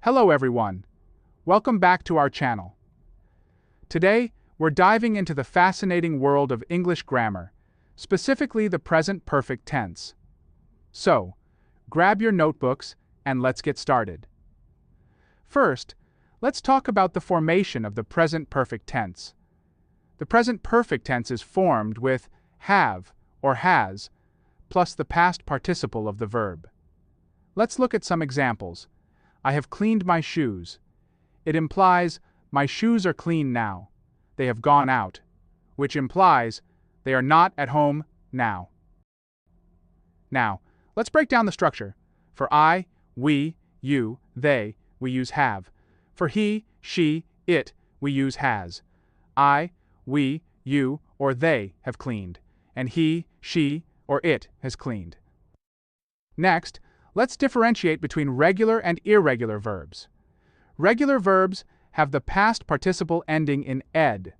Hello everyone. Welcome back to our channel. Today, we're diving into the fascinating world of English grammar, specifically the present perfect tense. So, grab your notebooks and let's get started. First, let's talk about the formation of the present perfect tense. The present perfect tense is formed with have or has plus the past participle of the verb. Let's look at some examples. I have cleaned my shoes. It implies my shoes are clean now. They have gone out, which implies they are not at home now. Now, let's break down the structure. For I, we, you, they, we use have. For he, she, it, we use has. I, we, you, or they have cleaned, and he, she, or it has cleaned. Next, let's differentiate between regular and irregular verbs. Regular verbs have the past participle ending in ed.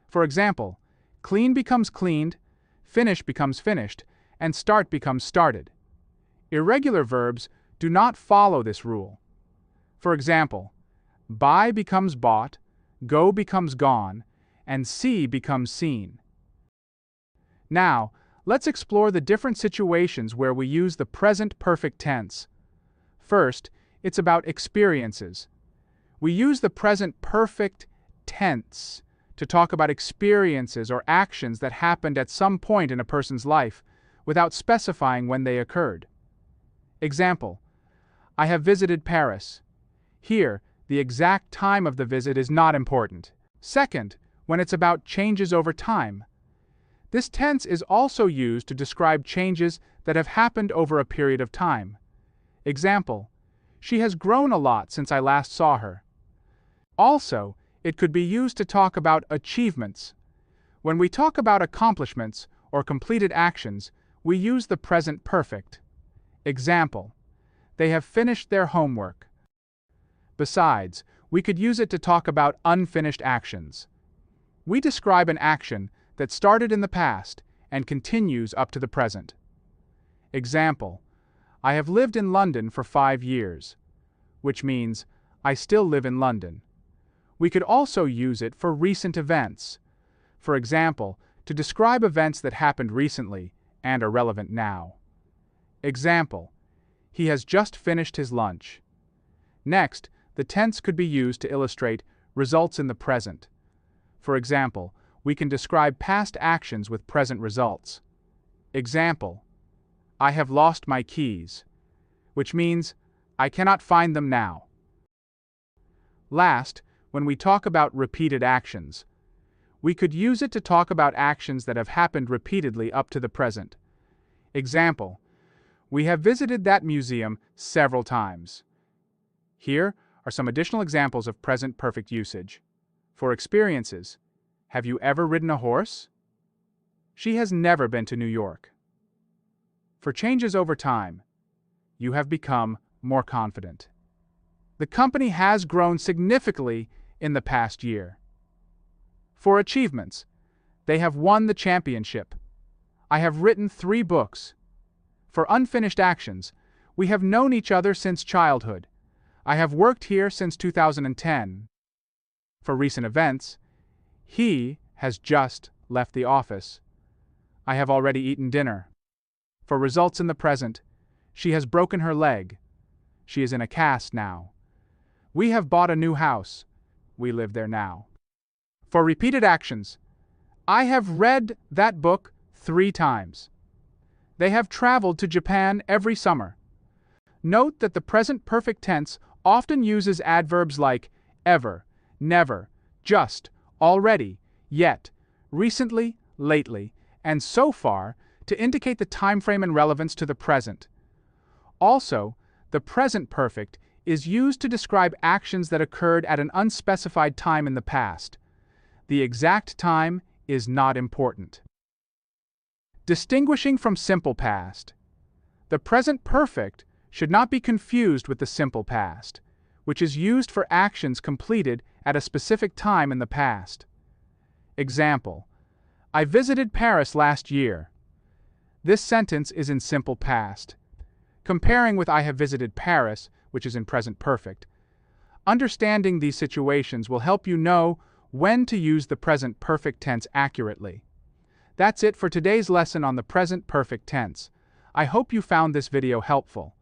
For example, clean becomes cleaned, finish becomes finished, and start becomes started. Irregular verbs do not follow this rule. For example, buy becomes bought, go becomes gone, and see becomes seen. Now, let's explore the different situations where we use the present perfect tense. First, it's about experiences. We use the present perfect tense to talk about experiences or actions that happened at some point in a person's life without specifying when they occurred. Example, I have visited Paris. Here, the exact time of the visit is not important. Second, when it's about changes over time. This tense is also used to describe changes that have happened over a period of time. Example, she has grown a lot since I last saw her. Also, it could be used to talk about achievements. When we talk about accomplishments or completed actions, we use the present perfect. Example, they have finished their homework. Besides, we could use it to talk about unfinished actions. We describe an action that started in the past and continues up to the present. Example, I have lived in London for 5 years, which means I still live in London. We could also use it for recent events. For example, to describe events that happened recently and are relevant now. Example, he has just finished his lunch. Next, the tense could be used to illustrate results in the present. For example, we can describe past actions with present results. Example, I have lost my keys, which means I cannot find them now. Last, when we talk about repeated actions, we could use it to talk about actions that have happened repeatedly up to the present. Example, we have visited that museum several times. Here are some additional examples of present perfect usage. For experiences, have you ever ridden a horse? She has never been to New York. For changes over time, you have become more confident. The company has grown significantly in the past year. For achievements, they have won the championship. I have written 3 books. For unfinished actions, we have known each other since childhood. I have worked here since 2010. For recent events, he has just left the office. I have already eaten dinner. For results in the present, she has broken her leg. She is in a cast now. We have bought a new house. We live there now. For repeated actions, I have read that book 3 times. They have traveled to Japan every summer. Note that the present perfect tense often uses adverbs like ever, never, just, already, yet, recently, lately, and so far to indicate the time frame and relevance to the present. Also, the present perfect is used to describe actions that occurred at an unspecified time in the past. The exact time is not important. Distinguishing from simple past. The present perfect should not be confused with the simple past, which is used for actions completed at a specific time in the past. Example, I visited Paris last year. This sentence is in simple past. Comparing with I have visited Paris, which is in present perfect, Understanding these situations will help you know when to use the present perfect tense accurately. That's it for today's lesson on the present perfect tense. I hope you found this video helpful.